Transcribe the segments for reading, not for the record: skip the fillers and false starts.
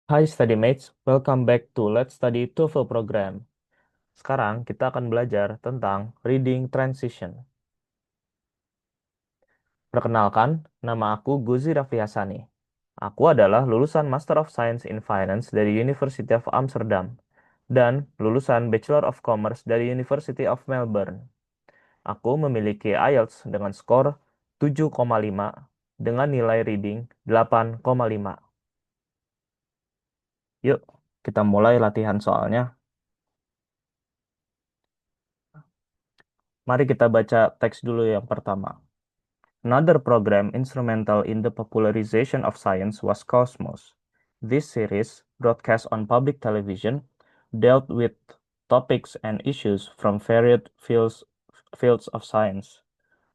Hai studymates, welcome back to Let's Study TOEFL program. Sekarang kita akan belajar tentang reading transition. Perkenalkan, nama aku Guzi Raffi Hassani. Aku adalah lulusan Master of Science in Finance dari University of Amsterdam dan lulusan Bachelor of Commerce dari University of Melbourne. Aku memiliki IELTS dengan skor 7,5 dengan nilai reading 8,5. Yuk, kita mulai latihan soalnya. Mari kita baca teks dulu yang pertama. Another program instrumental in the popularization of science was Cosmos. This series, broadcast on public television, dealt with topics and issues from varied fields of science.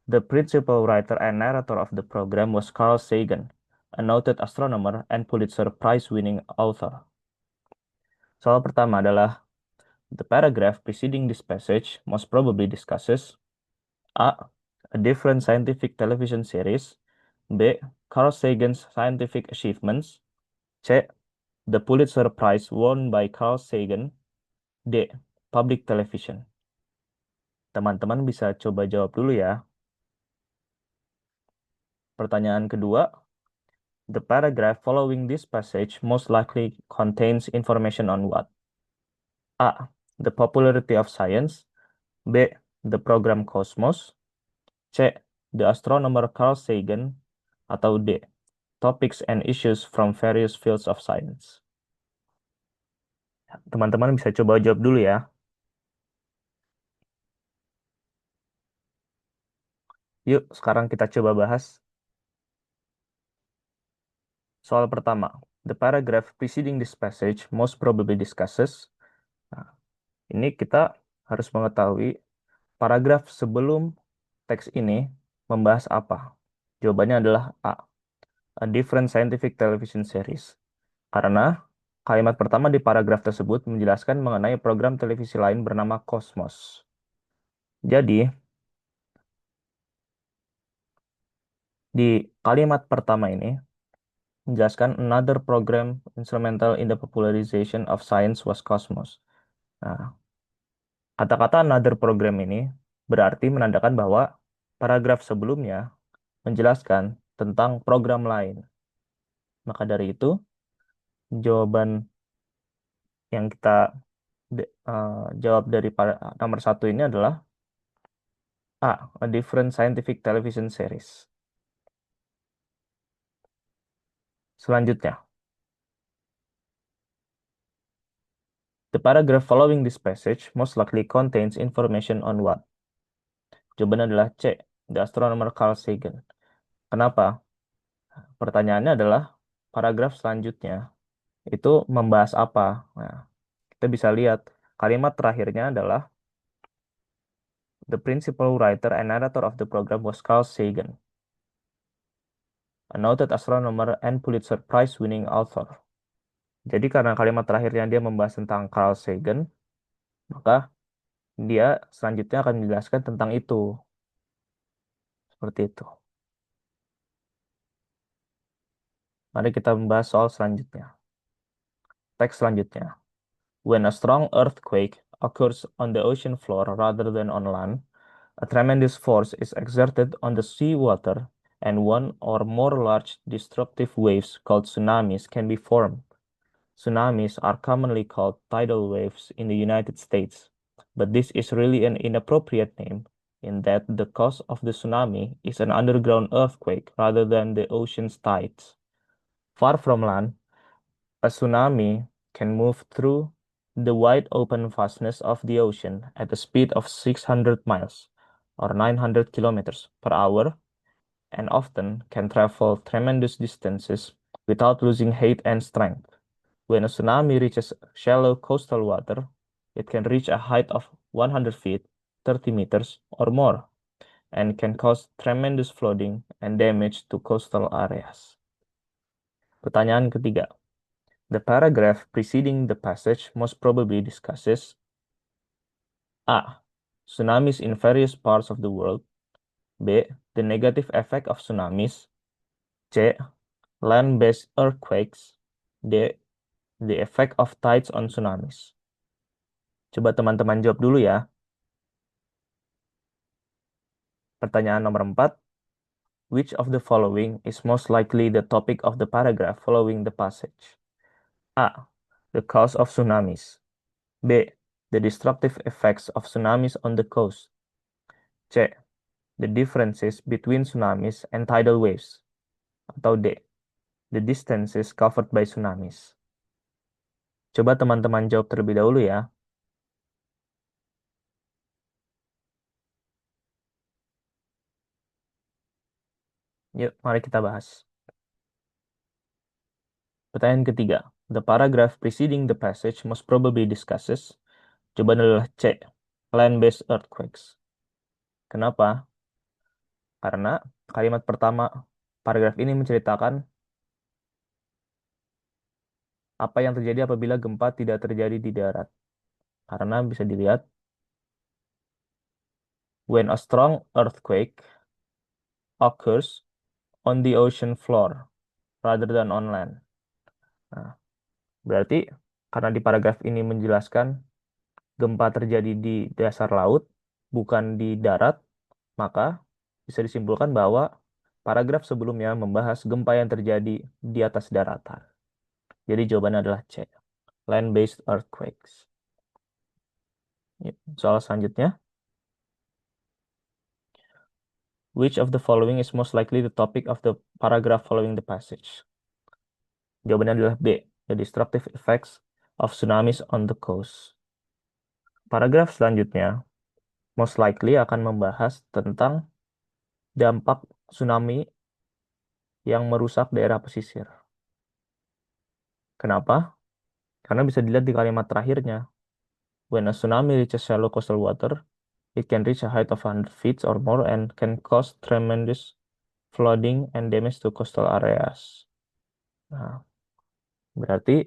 The principal writer and narrator of the program was Carl Sagan, a noted astronomer and Pulitzer Prize-winning author. Soal pertama adalah, the paragraph preceding this passage most probably discusses A different scientific television series. B. Carl Sagan's scientific achievements. C. The Pulitzer Prize won by Carl Sagan. D. Public television. Teman-teman bisa coba jawab dulu ya. Pertanyaan kedua, the paragraph following this passage most likely contains information on what? A. The popularity of science. B. The program Cosmos. C. The astronomer Carl Sagan. Atau D. Topics and issues from various fields of science. Teman-teman bisa coba jawab dulu ya. Yuk, sekarang kita coba bahas soal pertama. The paragraph preceding this passage most probably discusses. Nah, ini kita harus mengetahui paragraf sebelum teks ini membahas apa. Jawabannya adalah A different scientific television series. Karena kalimat pertama di paragraf tersebut menjelaskan mengenai program televisi lain bernama Cosmos. Jadi, di kalimat pertama ini menjelaskan another program instrumental in the popularization of science was Cosmos. Nah, kata-kata another program ini berarti menandakan bahwa paragraf sebelumnya menjelaskan tentang program lain. Maka dari itu, jawaban yang kita jawab dari nomor satu ini adalah A different scientific television series. Selanjutnya, the paragraph following this passage most likely contains information on what? Jawabannya adalah C, the astronomer Carl Sagan. Kenapa? Pertanyaannya adalah paragraf selanjutnya itu membahas apa? Nah, kita bisa lihat kalimat terakhirnya adalah the principal writer and narrator of the program was Carl Sagan, a noted astronomer and Pulitzer Prize-winning author. Jadi karena kalimat terakhirnya dia membahas tentang Carl Sagan, maka dia selanjutnya akan menjelaskan tentang itu. Seperti itu. Mari kita membahas soal selanjutnya. Teks selanjutnya. When a strong earthquake occurs on the ocean floor rather than on land, a tremendous force is exerted on the seawater, and one or more large destructive waves called tsunamis can be formed. Tsunamis are commonly called tidal waves in the United States, but this is really an inappropriate name in that the cause of the tsunami is an underground earthquake rather than the ocean's tides. Far from land, a tsunami can move through the wide open vastness of the ocean at a speed of 600 miles or 900 kilometers per hour and often can travel tremendous distances without losing height and strength. When a tsunami reaches shallow coastal water, it can reach a height of 100 feet, 30 meters or more, and can cause tremendous flooding and damage to coastal areas. Pertanyaan ketiga. The paragraph preceding the passage most probably discusses A. Tsunamis in various parts of the world. B. The negative effect of tsunamis. C. Land-based earthquakes. D. The effect of tides on tsunamis. Coba teman-teman jawab dulu ya. Pertanyaan nomor 4. Which of the following is most likely the topic of the paragraph following the passage? A. The cause of tsunamis. B. The destructive effects of tsunamis on the coast. C. The differences between tsunamis and tidal waves. Atau D. The distances covered by tsunamis. Coba teman-teman jawab terlebih dahulu ya. Yuk, mari kita bahas. Pertanyaan ketiga. The paragraph preceding the passage most probably discusses. Jawaban adalah C. Land-based earthquakes. Kenapa? Karena kalimat pertama paragraf ini menceritakan apa yang terjadi apabila gempa tidak terjadi di darat. Karena bisa dilihat, when a strong earthquake occurs on the ocean floor rather than on land. Nah, berarti karena di paragraf ini menjelaskan gempa terjadi di dasar laut, bukan di darat, maka bisa disimpulkan bahwa paragraf sebelumnya membahas gempa yang terjadi di atas daratan. Jadi jawabannya adalah C. Land-based earthquakes. Soal selanjutnya. Which of the following is most likely the topic of the paragraph following the passage? Jawabannya adalah B. The destructive effects of tsunamis on the coast. Paragraf selanjutnya most likely akan membahas tentang dampak tsunami yang merusak daerah pesisir. Kenapa? Karena bisa dilihat di kalimat terakhirnya. When a tsunami reaches shallow coastal water, it can reach a height of 100 feet or more and can cause tremendous flooding and damage to coastal areas. Nah, berarti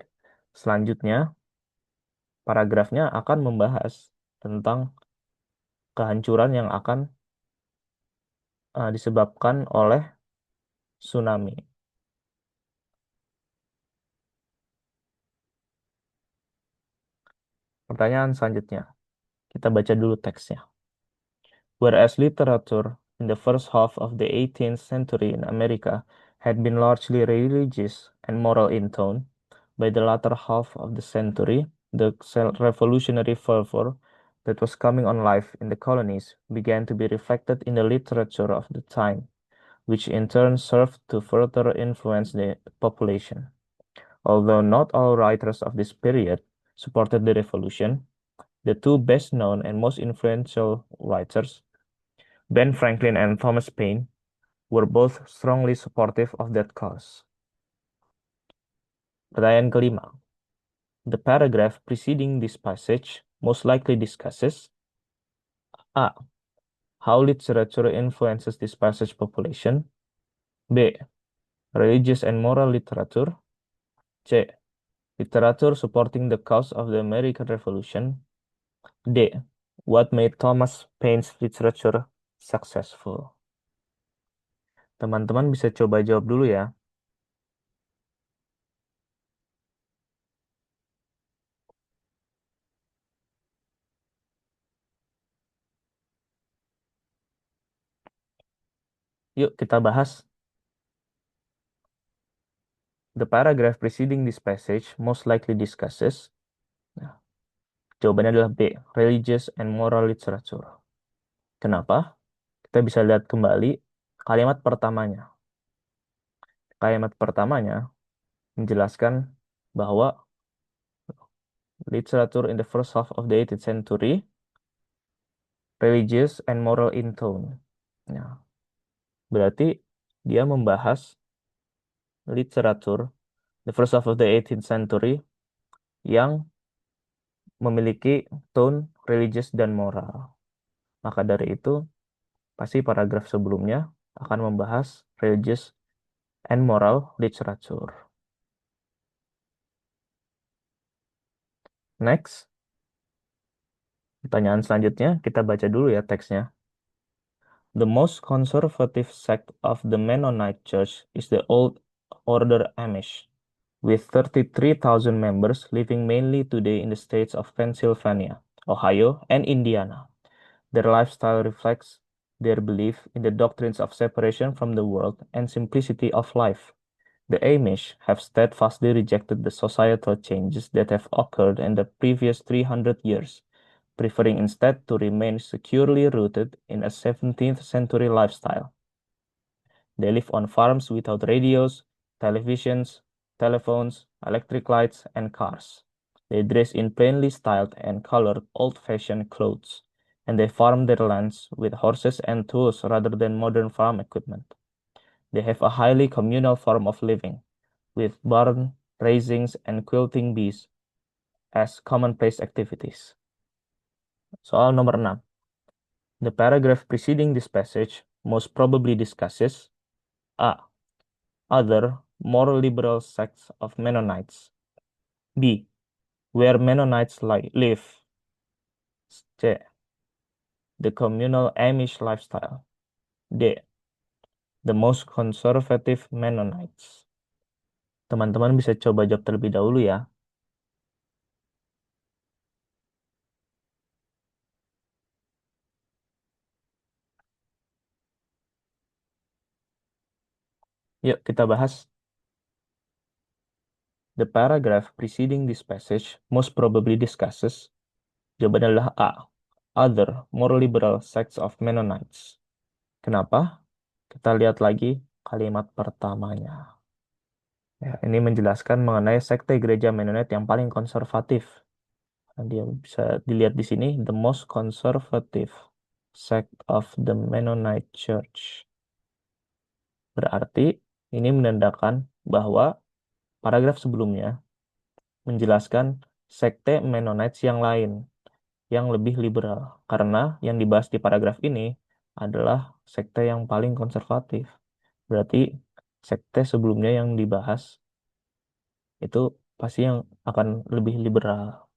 selanjutnya paragrafnya akan membahas tentang kehancuran yang akan disebabkan oleh tsunami. Pertanyaan selanjutnya, kita baca dulu teksnya. Whereas literature in the first half of the 18th century in America had been largely religious and moral in tone, by the latter half of the century, the revolutionary fervor that was coming on life in the colonies began to be reflected in the literature of the time, which in turn served to further influence the population. Although not all writers of this period supported the revolution, the two best known and most influential writers, Ben Franklin and Thomas Paine, were both strongly supportive of that cause. Pertanyaan kelima. The paragraph preceding this passage most likely discusses A. How literature influences this passage population. B. Religious and moral literature. C. Literature supporting the cause of the American Revolution. D. What made Thomas Paine's literature successful? Teman-teman bisa coba jawab dulu ya. Yuk kita bahas. The paragraph preceding this passage most likely discusses. Nah, jawabannya adalah B. Religious and moral literature. Kenapa? Kita bisa lihat kembali kalimat pertamanya. Kalimat pertamanya menjelaskan bahwa literature in the first half of the 18th century, religious and moral in tone. Nah, berarti dia membahas literatur the first half of the 18th century yang memiliki tone religious dan moral. Maka dari itu, pasti paragraf sebelumnya akan membahas religious and moral literature. Next, pertanyaan selanjutnya kita baca dulu ya teksnya. The most conservative sect of the Mennonite Church is the Old Order Amish, with 33,000 members living mainly today in the states of Pennsylvania, Ohio, and Indiana. Their lifestyle reflects their belief in the doctrines of separation from the world and simplicity of life. The Amish have steadfastly rejected the societal changes that have occurred in the previous 300 years, preferring instead to remain securely rooted in a 17th century lifestyle. They live on farms without radios, televisions, telephones, electric lights, and cars. They dress in plainly styled and colored old-fashioned clothes, and they farm their lands with horses and tools rather than modern farm equipment. They have a highly communal form of living, with barn raisings and quilting bees as commonplace activities. Soal nomor 6. The paragraph preceding this passage most probably discusses A. Other, more liberal sects of Mennonites. B. Where Mennonites live. C. The communal Amish lifestyle. D. The most conservative Mennonites. Teman-teman bisa coba jawab terlebih dahulu ya. Yuk kita bahas. The paragraph preceding this passage most probably discusses. Jawaban adalah A. Other, more liberal sects of Mennonites. Kenapa? Kita lihat lagi kalimat pertamanya. Ya, ini menjelaskan mengenai sekte gereja Mennonite yang paling konservatif. Nah, dia bisa dilihat di sini, the most conservative sect of the Mennonite Church. Berarti ini menandakan bahwa paragraf sebelumnya menjelaskan sekte Mennonites yang lain, yang lebih liberal. Karena yang dibahas di paragraf ini adalah sekte yang paling konservatif. Berarti sekte sebelumnya yang dibahas itu pasti yang akan lebih liberal.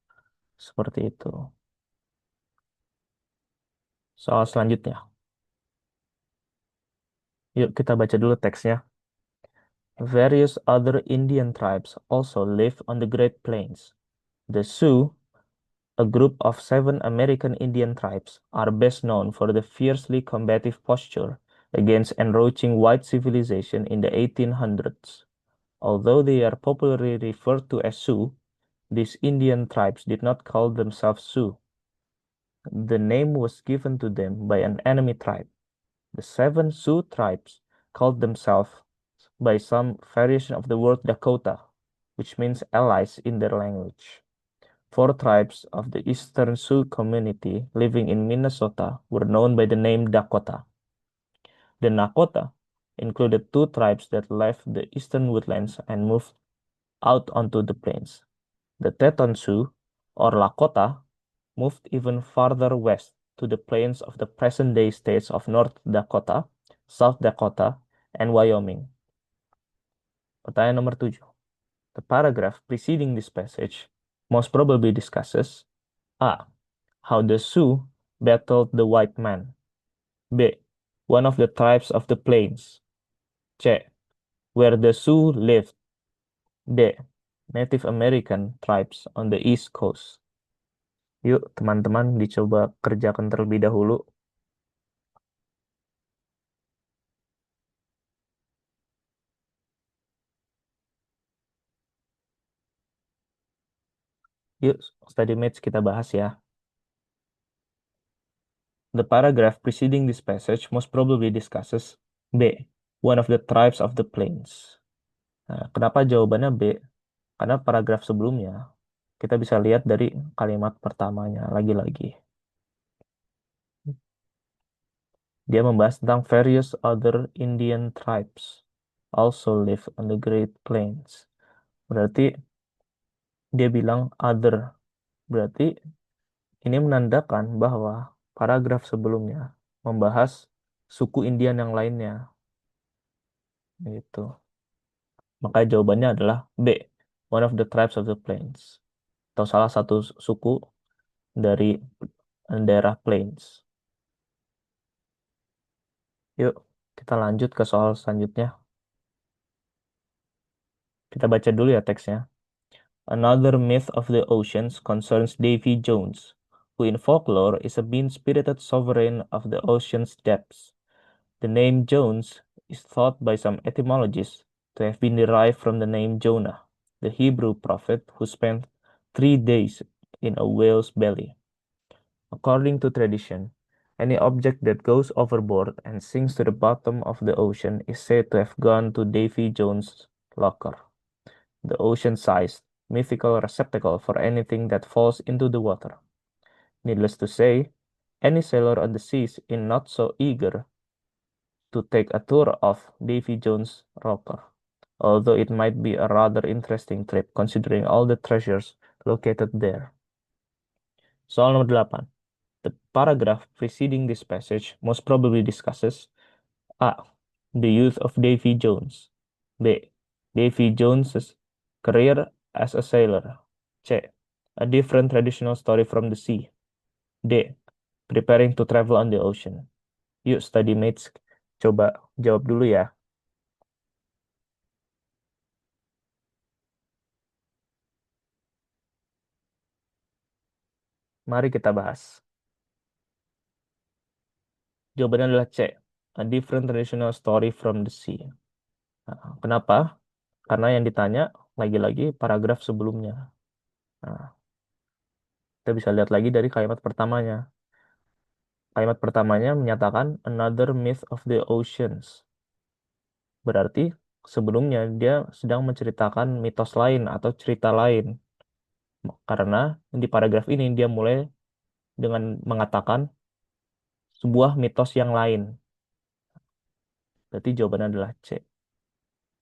Seperti itu. Soal selanjutnya. Yuk kita baca dulu teksnya. Various other Indian tribes also live on the Great Plains. The Sioux, a group of 7 American Indian tribes, are best known for the fiercely combative posture against encroaching white civilization in the 1800s. Although they are popularly referred to as Sioux, these Indian tribes did not call themselves Sioux. The name was given to them by an enemy tribe. The 7 Sioux tribes called themselves by some variation of the word Dakota, which means allies in their language. 4 tribes of the Eastern Sioux community living in Minnesota were known by the name Dakota. The Nakota included 2 tribes that left the eastern woodlands and moved out onto the plains. The Teton Sioux, or Lakota, moved even farther west to the plains of the present-day states of North Dakota, South Dakota, and Wyoming. Pertanyaan nomor 7. The paragraph preceding this passage most probably discusses A. How the Sioux battled the white man. B. One of the tribes of the plains. C. Where the Sioux lived. D. Native American tribes on the East Coast. Yuk, teman-teman dicoba kerjakan terlebih dahulu. Yuk, study mates kita bahas ya. The paragraph preceding this passage most probably discusses B. One of the tribes of the plains. Nah, kenapa jawabannya B? Karena paragraf sebelumnya kita bisa lihat dari kalimat pertamanya lagi-lagi. Dia membahas tentang various other Indian tribes also live on the Great Plains. Berarti dia bilang other. Berarti ini menandakan bahwa paragraf sebelumnya membahas suku Indian yang lainnya. Gitu. Maka jawabannya adalah B. One of the tribes of the plains. Atau salah satu suku dari daerah plains. Yuk, kita lanjut ke soal selanjutnya. Kita baca dulu ya teksnya. Another myth of the oceans concerns Davy Jones, who in folklore is a mean-spirited sovereign of the ocean's depths. The name Jones is thought by some etymologists to have been derived from the name Jonah, the Hebrew prophet who spent 3 days in a whale's belly. According to tradition, any object that goes overboard and sinks to the bottom of the ocean is said to have gone to Davy Jones' locker, the ocean-sized, mythical receptacle for anything that falls into the water. Needless to say, any sailor on the seas is not so eager to take a tour of Davy Jones' locker, although it might be a rather interesting trip considering all the treasures located there. Soal nomor 8. The paragraph preceding this passage most probably discusses A. The youth of Davy Jones. B. Davy Jones's career as a sailor. C. A different traditional story from the sea. D. Preparing to travel on the ocean. Yuk, study mates, coba jawab dulu ya. Mari kita bahas. Jawabannya adalah C. A different traditional story from the sea. Nah, kenapa? Karena yang ditanya lagi-lagi paragraf sebelumnya. Nah, kita bisa lihat lagi dari kalimat pertamanya. Kalimat pertamanya menyatakan another myth of the oceans. Berarti sebelumnya dia sedang menceritakan mitos lain atau cerita lain. Karena di paragraf ini dia mulai dengan mengatakan sebuah mitos yang lain. Berarti jawabannya adalah C.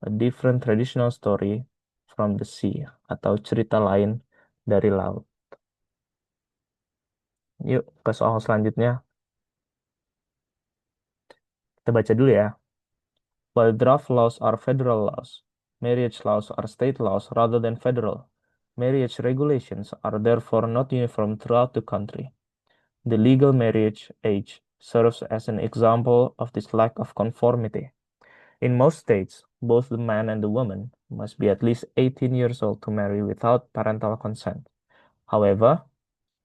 A different traditional story from the sea atau cerita lain dari laut. Yuk ke soal selanjutnya. Kita baca dulu ya. While draft laws are federal laws, marriage laws are state laws rather than federal. Marriage regulations are therefore not uniform throughout the country. The legal marriage age serves as an example of this lack of conformity. In most states, both the man and the woman must be at least 18 years old to marry without parental consent. However,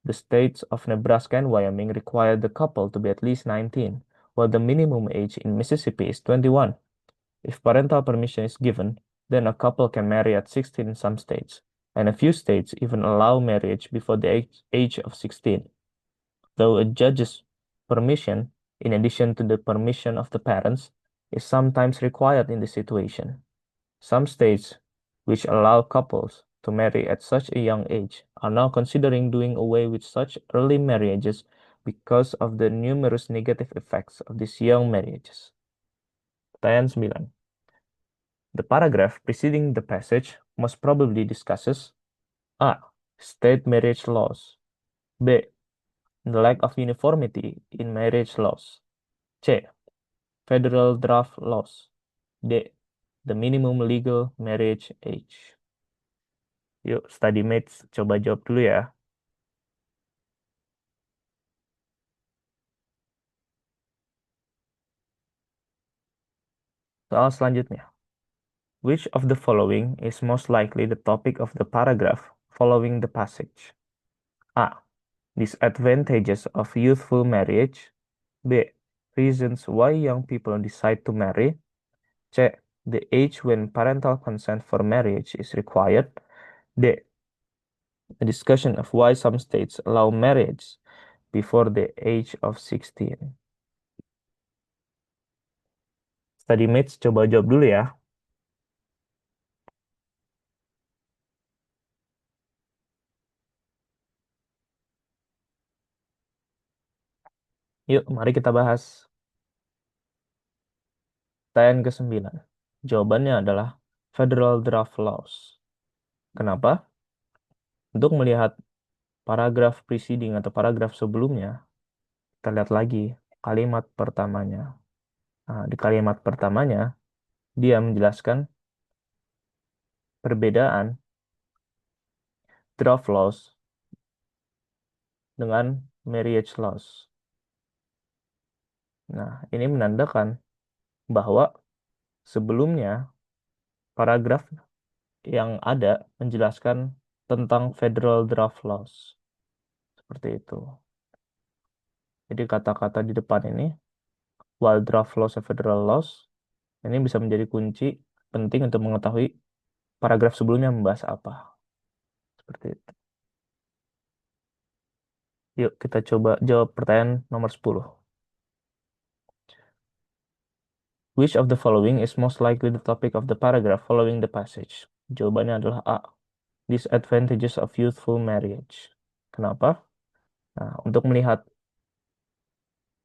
the states of Nebraska and Wyoming require the couple to be at least 19, while the minimum age in Mississippi is 21. If parental permission is given, then a couple can marry at 16 in some states, and a few states even allow marriage before the age of 16. Though a judge's permission, in addition to the permission of the parents, is sometimes required in this situation. Some states, which allow couples to marry at such a young age, are now considering doing away with such early marriages because of the numerous negative effects of these young marriages. Pertanyaan 9. The paragraph preceding the passage most probably discusses A. State marriage laws. B. The lack of uniformity in marriage laws. C. Federal draft laws. D. The minimum legal marriage age. Yuk, study mates, coba jawab dulu ya. Soal selanjutnya. Which of the following is most likely the topic of the paragraph following the passage? A. Disadvantages of youthful marriage. B. Reasons why young people decide to marry. C. The age when parental consent for marriage is required. D. A discussion of why some states allow marriage before the age of 16. Study mates, coba jawab dulu ya. Yuk, mari kita bahas. Pertanyaan ke-9. Jawabannya adalah Federal Draft Laws. Kenapa? Untuk melihat paragraf preceding atau paragraf sebelumnya, kita lihat lagi kalimat pertamanya. Nah, di kalimat pertamanya, dia menjelaskan perbedaan draft laws dengan marriage laws. Nah, ini menandakan bahwa sebelumnya paragraf yang ada menjelaskan tentang federal draft laws. Seperti itu. Jadi kata-kata di depan ini, while draft laws are federal laws, ini bisa menjadi kunci penting untuk mengetahui paragraf sebelumnya membahas apa. Seperti itu. Yuk kita coba jawab pertanyaan nomor 10. Which of the following is most likely the topic of the paragraph following the passage? Jawabannya adalah A. Disadvantages of youthful marriage. Kenapa? Nah, untuk melihat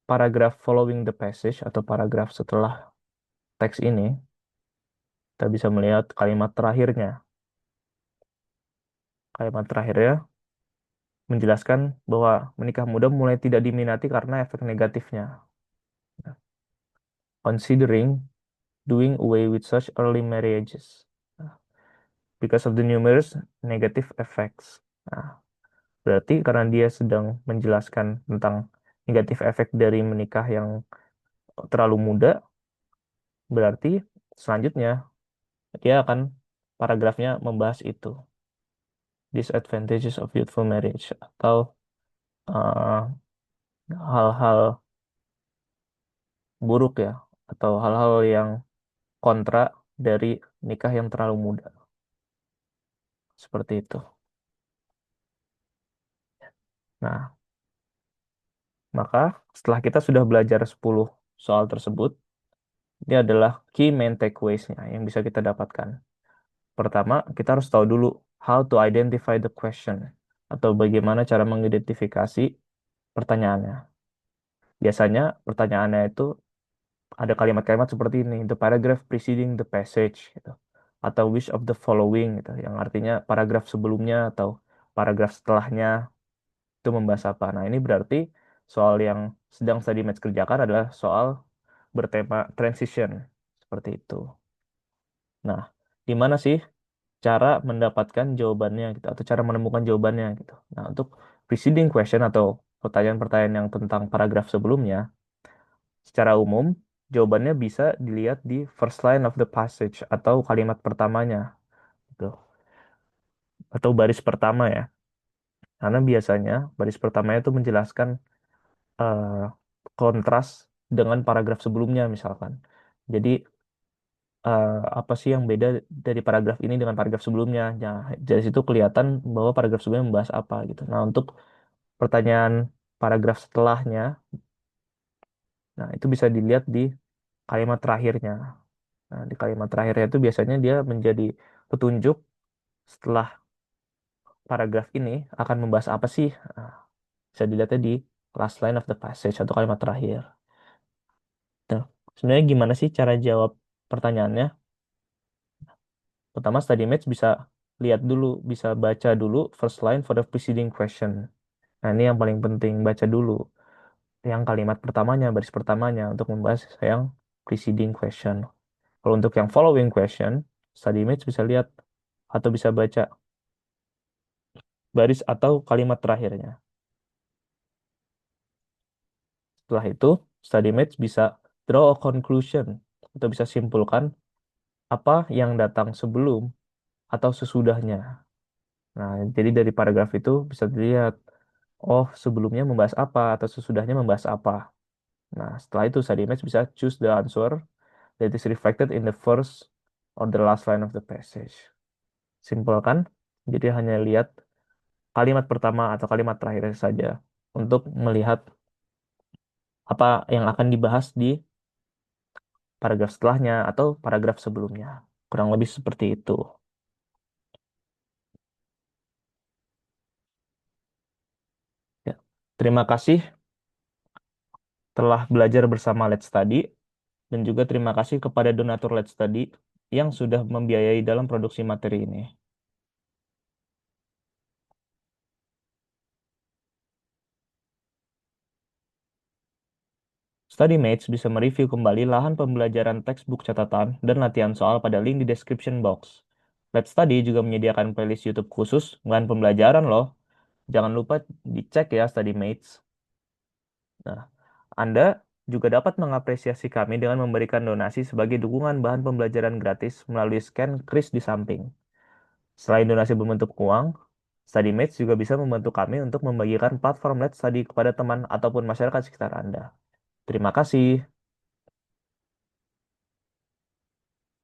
paragraf following the passage atau paragraf setelah teks ini, kita bisa melihat kalimat terakhirnya. Kalimat terakhirnya menjelaskan bahwa menikah muda mulai tidak diminati karena efek negatifnya. Considering doing away with such early marriages because of the numerous negative effects. Nah, berarti karena dia sedang menjelaskan tentang negatif efek dari menikah yang terlalu muda, berarti selanjutnya dia akan paragrafnya membahas itu. Disadvantages of youthful marriage atau eh, hal-hal buruk ya atau hal-hal yang kontra dari nikah yang terlalu muda. Seperti itu. Nah, maka setelah kita sudah belajar 10 soal tersebut, ini adalah key main takeaways-nya yang bisa kita dapatkan. Pertama, kita harus tahu dulu how to identify the question atau bagaimana cara mengidentifikasi pertanyaannya. Biasanya pertanyaannya itu ada kalimat-kalimat seperti ini, the paragraph preceding the passage gitu. Atau which of the following gitu, yang artinya paragraf sebelumnya atau paragraf setelahnya itu membahas apa. Nah, ini berarti soal yang sedang study match kerjakan adalah soal bertema transition seperti itu. Nah, di mana sih cara mendapatkan jawabannya gitu atau cara menemukan jawabannya gitu. Nah, untuk preceding question atau pertanyaan-pertanyaan yang tentang paragraf sebelumnya, secara umum jawabannya bisa dilihat di first line of the passage atau kalimat pertamanya gitu. Atau baris pertama ya. Karena biasanya baris pertamanya itu menjelaskan eh, kontras dengan paragraf sebelumnya misalkan. Jadi eh, apa sih yang beda dari paragraf ini dengan paragraf sebelumnya? Nah, dari situ kelihatan bahwa paragraf sebelumnya membahas apa gitu. Nah, untuk pertanyaan paragraf setelahnya, nah itu bisa dilihat di kalimat terakhirnya. Nah, di kalimat terakhirnya itu biasanya dia menjadi petunjuk setelah paragraf ini akan membahas apa sih? Nah, bisa dilihatnya di last line of the passage atau kalimat terakhir. Nah, sebenarnya gimana sih cara jawab pertanyaannya? Pertama, study match bisa lihat dulu, bisa baca dulu first line for the preceding question. Nah, ini yang paling penting, baca dulu yang kalimat pertamanya, baris pertamanya untuk membahas yang preceding question. Kalau untuk yang following question, study match bisa lihat atau bisa baca baris atau kalimat terakhirnya. Setelah itu, study match bisa draw a conclusion atau bisa simpulkan apa yang datang sebelum atau sesudahnya. Nah, jadi dari paragraf itu bisa dilihat, oh sebelumnya membahas apa atau sesudahnya membahas apa. Nah, setelah itu study match bisa choose the answer that is reflected in the first or the last line of the passage. Simpel kan? Jadi hanya lihat kalimat pertama atau kalimat terakhir saja untuk melihat apa yang akan dibahas di paragraf setelahnya atau paragraf sebelumnya. Kurang lebih seperti itu. Ya. Terima kasih telah belajar bersama Let's Study dan juga terima kasih kepada donatur Let's Study yang sudah membiayai dalam produksi materi ini. StudyMates bisa mereview kembali lahan pembelajaran textbook catatan dan latihan soal pada link di description box. Let's Study juga menyediakan playlist YouTube khusus dengan pembelajaran loh. Jangan lupa dicek ya StudyMates. Nah, Anda juga dapat mengapresiasi kami dengan memberikan donasi sebagai dukungan bahan pembelajaran gratis melalui scan kris di samping. Selain donasi berbentuk uang, StudyMates juga bisa membantu kami untuk membagikan platform Let's Study kepada teman ataupun masyarakat sekitar Anda. Terima kasih.